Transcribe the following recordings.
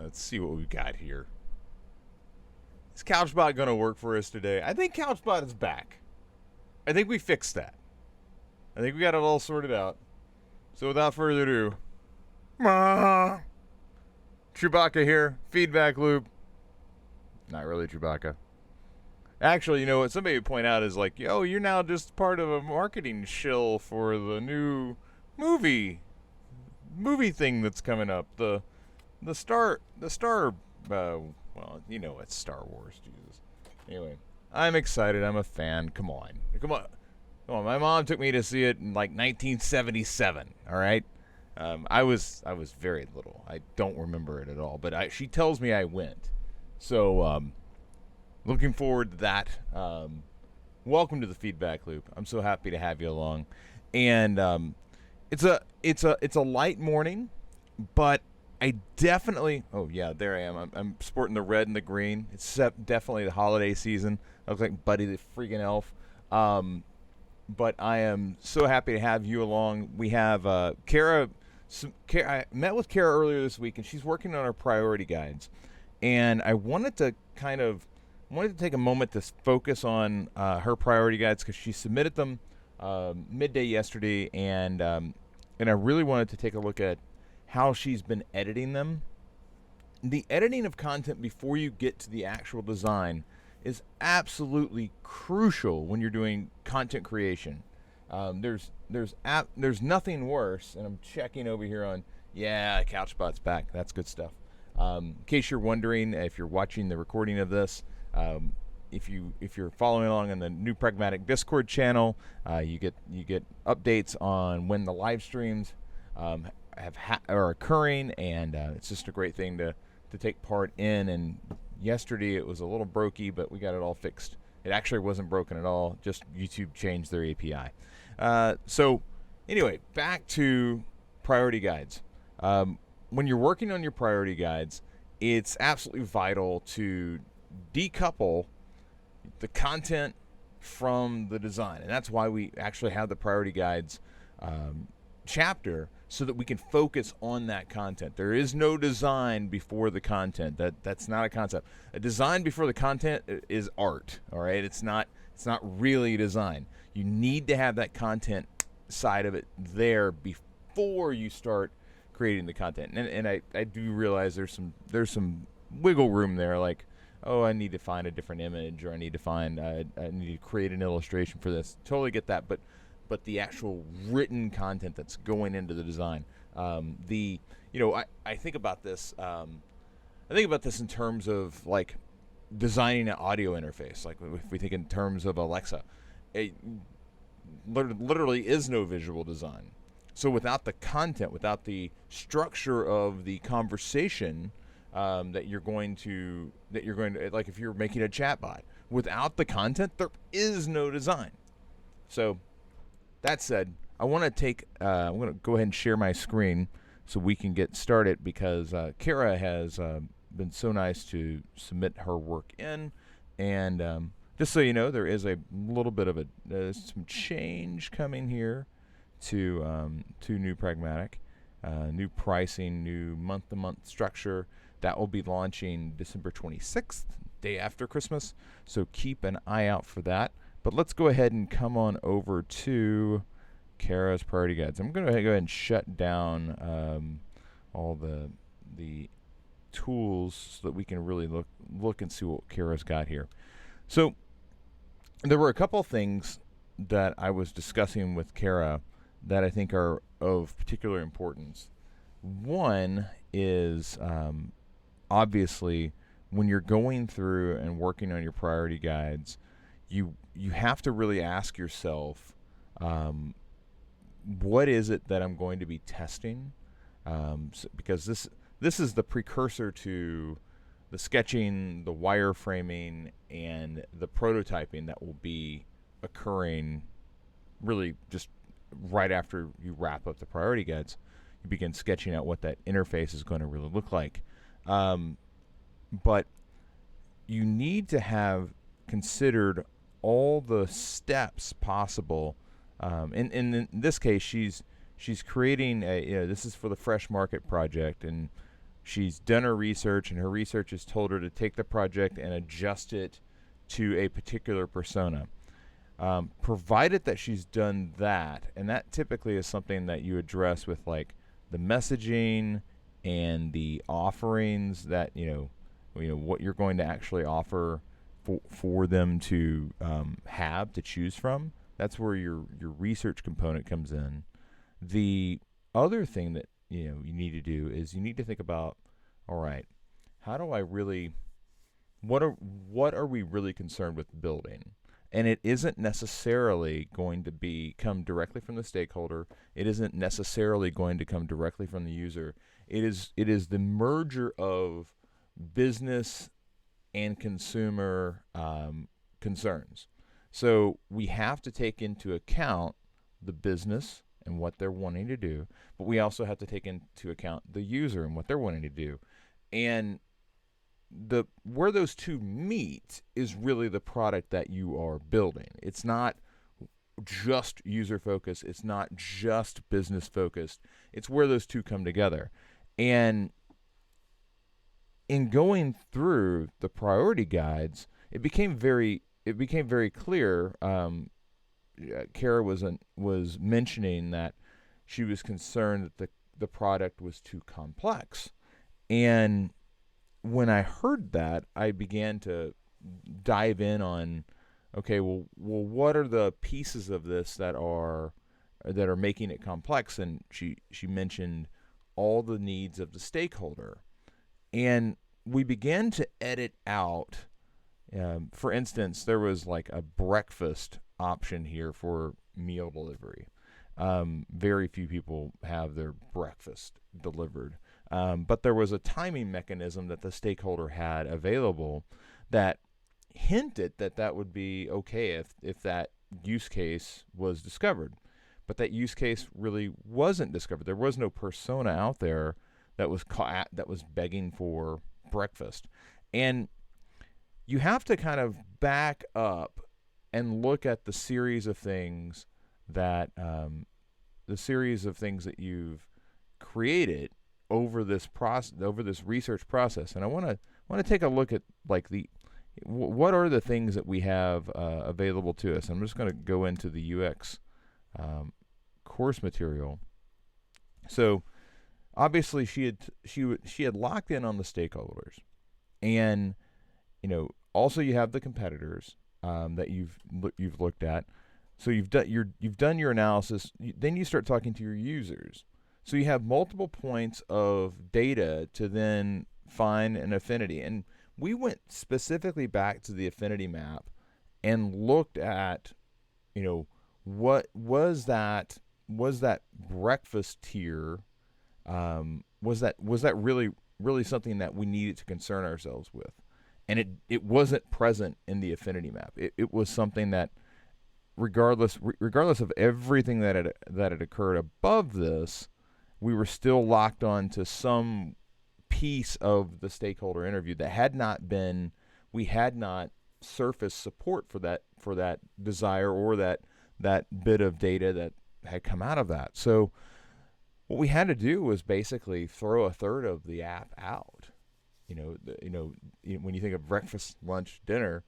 Let's see what we've got here. Is CouchBot going to work for us today? I think CouchBot is back. I think we fixed that. I think we got it all sorted out. So without further ado, Chewbacca here, feedback loop. Not really Chewbacca. Actually, you know what? Somebody would point out is like, yo, you're now just part of a marketing shill for the new movie thing that's coming up. The Star. Well, you know it's Star Wars. Jesus. Anyway, I'm excited. I'm a fan. Come on. My mom took me to see it in like 1977. All right. I was very little. I don't remember it at all. But she tells me I went. So looking forward to that. Welcome to the feedback loop. I'm so happy to have you along. And it's a light morning, but I definitely. Oh yeah, there I am. I'm sporting the red and the green. It's definitely the holiday season. I look like Buddy the freaking elf. But I am so happy to have you along. We have Kara. I met with Kara earlier this week, and she's working on our priority guides. And I wanted to take a moment to focus on her priority guides because she submitted them midday yesterday, and I really wanted to take a look at how she's been editing them. The editing of content before you get to the actual design is absolutely crucial when you're doing content creation. There's nothing worse, and I'm checking over here on, CouchBot's back. That's good stuff. In case you're wondering, if you're watching the recording of this, if you're following along on the new Pragmatic Discord channel, you get updates on when the live streams are occurring, and it's just a great thing to take part in. And yesterday it was a little brokey, but we got it all fixed. It actually wasn't broken at all. Just YouTube changed their API. So anyway, back to priority guides. When you're working on your priority guides, it's absolutely vital to decouple the content from the design. And that's why we actually have the priority guides chapter, so that we can focus on that content. There is no design before the content. That's not a concept. A design before the content is art, all right? It's not really design. You need to have that content side of it there before you start creating the content. And I do realize there's some wiggle room there, like, oh, I need to find a different image, or I need to create an illustration for this. Totally get that, but the actual written content that's going into the design. I think about this. I think about this in terms of like designing an audio interface. Like if we think in terms of Alexa, it literally is no visual design. So without the content, without the structure of the conversation that you're going to like if you're making a chatbot, without the content, there is no design. So that said, I'm going to go ahead and share my screen so we can get started, because Kara has been so nice to submit her work in. And just so you know, there is a little bit of some change coming here to New Pragmatic, new pricing, new month-to-month structure. That will be launching December 26th, day after Christmas. So keep an eye out for that. But let's go ahead and come on over to Kara's priority guides. I'm going to go ahead and shut down all the tools so that we can really look and see what Kara's got here. So there were a couple of things that I was discussing with Kara that I think are of particular importance. One is obviously when you're going through and working on your priority guides, you have to really ask yourself, what is it that I'm going to be testing? Because this is the precursor to the sketching, the wireframing, and the prototyping that will be occurring really just right after you wrap up the priority guides. You begin sketching out what that interface is going to really look like. But you need to have considered all the steps possible. In this case, she's creating this is for the Fresh Market project, and She's done her research, and her research has told her to take the project and adjust it to a particular persona. Provided that she's done that, and that typically is something that you address with like the messaging and the offerings that what you're going to actually offer for them to have to choose from. That's where your research component comes in. The other thing that you need to do is you need to think about, all right, how do I really what are we really concerned with building? And it isn't necessarily going to come directly from the stakeholder. It isn't necessarily going to come directly from the user. It is the merger of business and consumer concerns. So we have to take into account the business and what they're wanting to do, but we also have to take into account the user and what they're wanting to do. And the where those two meet is really the product that you are building. It's not just user focused, it's not just business focused. It's where those two come together. And in going through the priority guides, it became very clear. Kara was mentioning that she was concerned that the product was too complex. And when I heard that, I began to dive in on, okay, well, what are the pieces of this that are making it complex? And she mentioned all the needs of the stakeholder, and we began to edit out. For instance, there was like a breakfast option here for meal delivery. Very few people have their breakfast delivered. But there was a timing mechanism that the stakeholder had available that hinted that that would be okay if that use case was discovered. But that use case really wasn't discovered. There was no persona out there that was begging for breakfast. And you have to kind of back up and look at the series of things that you've created over this research process. And I want to take a look at like what are the things that we have available to us. I'm just going to go into the UX course material. So obviously she had locked in on the stakeholders, and also you have the competitors that you've looked at. So you've done your analysis. Then you start talking to your users. So you have multiple points of data to then find an affinity. And we went specifically back to the affinity map and looked at, what was that breakfast tier? Was that really something that we needed to concern ourselves with? And it wasn't present in the affinity map. It was something that regardless of everything that had occurred above this, we were still locked on to some piece of the stakeholder interview that we had not surfaced support for that desire or that bit of data that had come out of that. So what we had to do was basically throw a third of the app out. When you think of breakfast, lunch, dinner,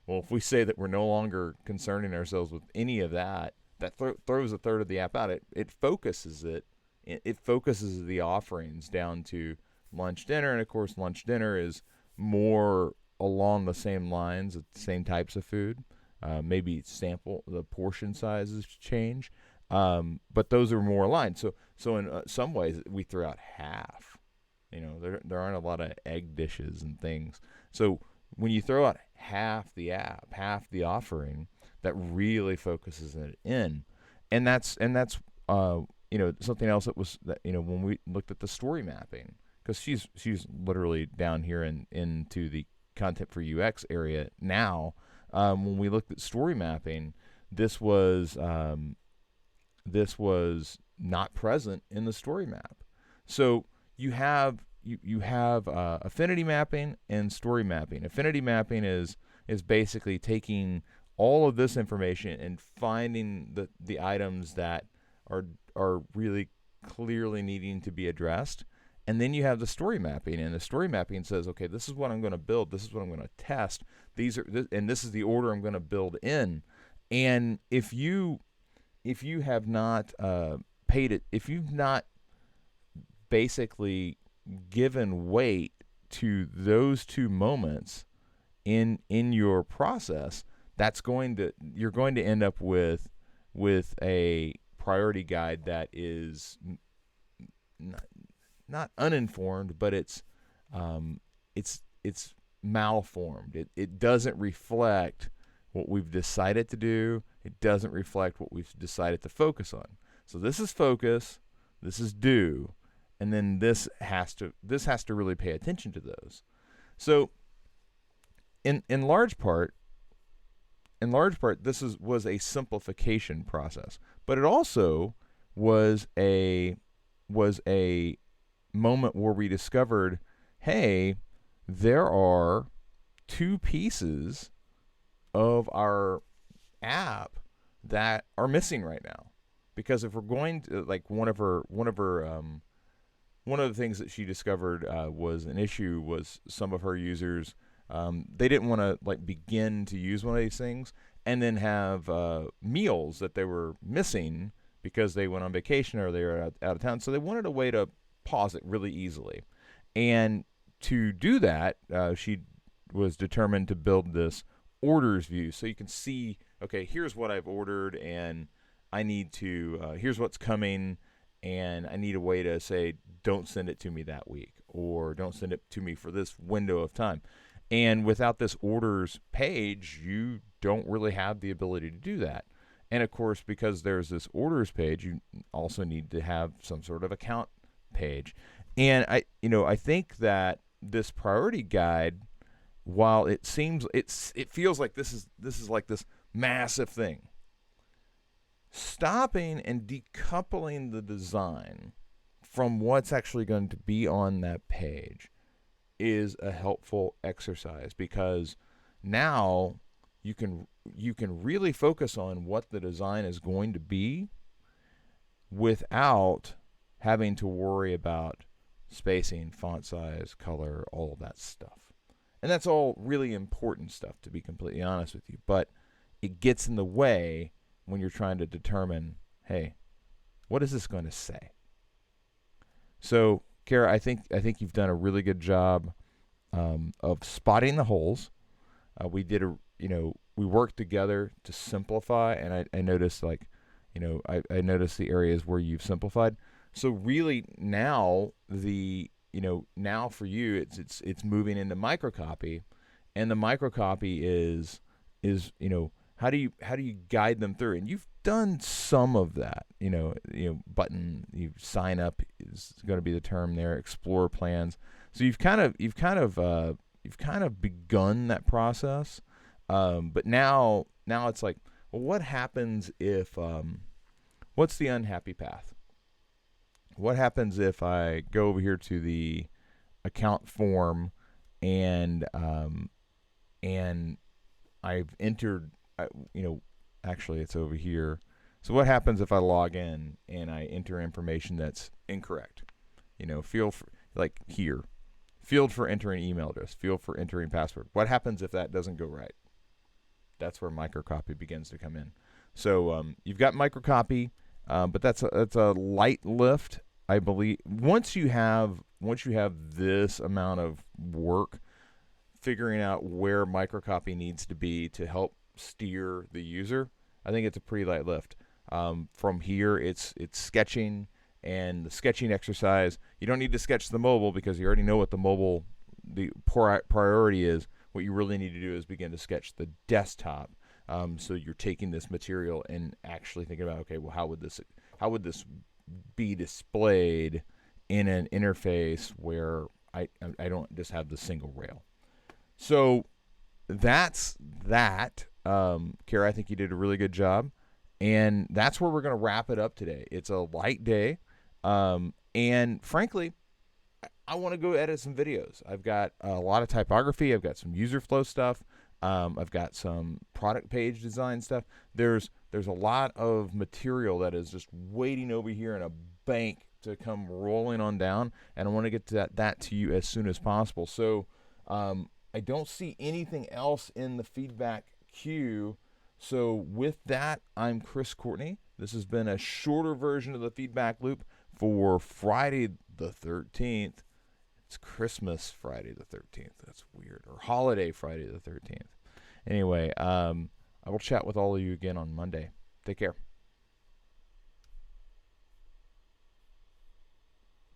well, if we say that we're no longer concerning ourselves with any of that, that throws a third of the app out. It focuses it. It focuses the offerings down to lunch, dinner, and of course, lunch, dinner is more along the same lines, the same types of food. Maybe the portion sizes change, but those are more aligned. So in some ways, we threw out half. There aren't a lot of egg dishes and things. So when you throw out half the app, half the offering, that really focuses it in, and that's something else that when we looked at the story mapping, because she's literally down here into the content for UX area now. When we looked at story mapping, this was not present in the story map. So you have affinity mapping and story mapping. Affinity mapping is basically taking all of this information and finding the items that are really clearly needing to be addressed, And then you have the story mapping, and the story mapping says, okay, this is what I'm going to build, this is what I'm going to test, and this is the order I'm going to build in. And if you have not paid it, if you've not basically given weight to those two moments in your process, you're going to end up with a priority guide that is not uninformed, but it's malformed. It doesn't reflect what we've decided to do. It doesn't reflect what we've decided to focus on. So this is focus, this is do, and then this has to really pay attention to those. So in large part, this was a simplification process, but it also was a moment where we discovered, hey, there are two pieces of our app that are missing right now. Because if we're going to, like, one of the things that she discovered was an issue was some of her users, they didn't want to like begin to use one of these things and then have meals that they were missing because they went on vacation or they were out of town. So they wanted a way to pause it really easily. And to do that, she was determined to build this orders view, so you can see, okay, here's what I've ordered, and I need to, here's what's coming, and I need a way to say, don't send it to me that week, or don't send it to me for this window of time. And without this orders page, you don't really have the ability to do that. And of course, because there's this orders page, you also need to have some sort of account page. And I think that this priority guide, while it feels like this is like this massive thing, stopping and decoupling the design from what's actually going to be on that page is a helpful exercise, because now you can really focus on what the design is going to be without having to worry about spacing, font size, color, all of that stuff. And that's all really important stuff, to be completely honest with you. But it gets in the way when you're trying to determine, hey, what is this going to say? So, Kara, I think you've done a really good job of spotting the holes. We worked together to simplify, and I noticed I noticed the areas where you've simplified. So really now now for you it's moving into microcopy, and the microcopy is how do you guide them through? And you've done some of that. Button, you sign up is going to be the term there. Explore plans. So you've kind of begun that process. But now it's like, well, what happens if what's the unhappy path? What happens if I go over here to the account form and I've entered, actually it's over here. So what happens if I log in and I enter information that's incorrect? Field for entering email address, field for entering password. What happens if that doesn't go right? That's where microcopy begins to come in. So you've got microcopy. But that's a light lift, I believe. Once you have this amount of work figuring out where microcopy needs to be to help steer the user, I think it's a pretty light lift. From here, it's sketching, and the sketching exercise. You don't need to sketch the mobile because you already know what the priority is. What you really need to do is begin to sketch the desktop. So you're taking this material and actually thinking about, okay, well, how would this be displayed in an interface where I don't just have the single rail. So that's that. Kara, I think you did a really good job. And that's where we're going to wrap it up today. It's a light day. And frankly, I want to go edit some videos. I've got a lot of typography. I've got some user flow stuff. I've got some product page design stuff. There's a lot of material that is just waiting over here in a bank to come rolling on down, and I want to get to that to you as soon as possible. So I don't see anything else in the feedback queue. So with that, I'm Chris Courtney. This has been a shorter version of the feedback loop for Friday the 13th. It's Christmas Friday the 13th. That's weird. Or holiday Friday the 13th. Anyway, I will chat with all of you again on Monday. Take care.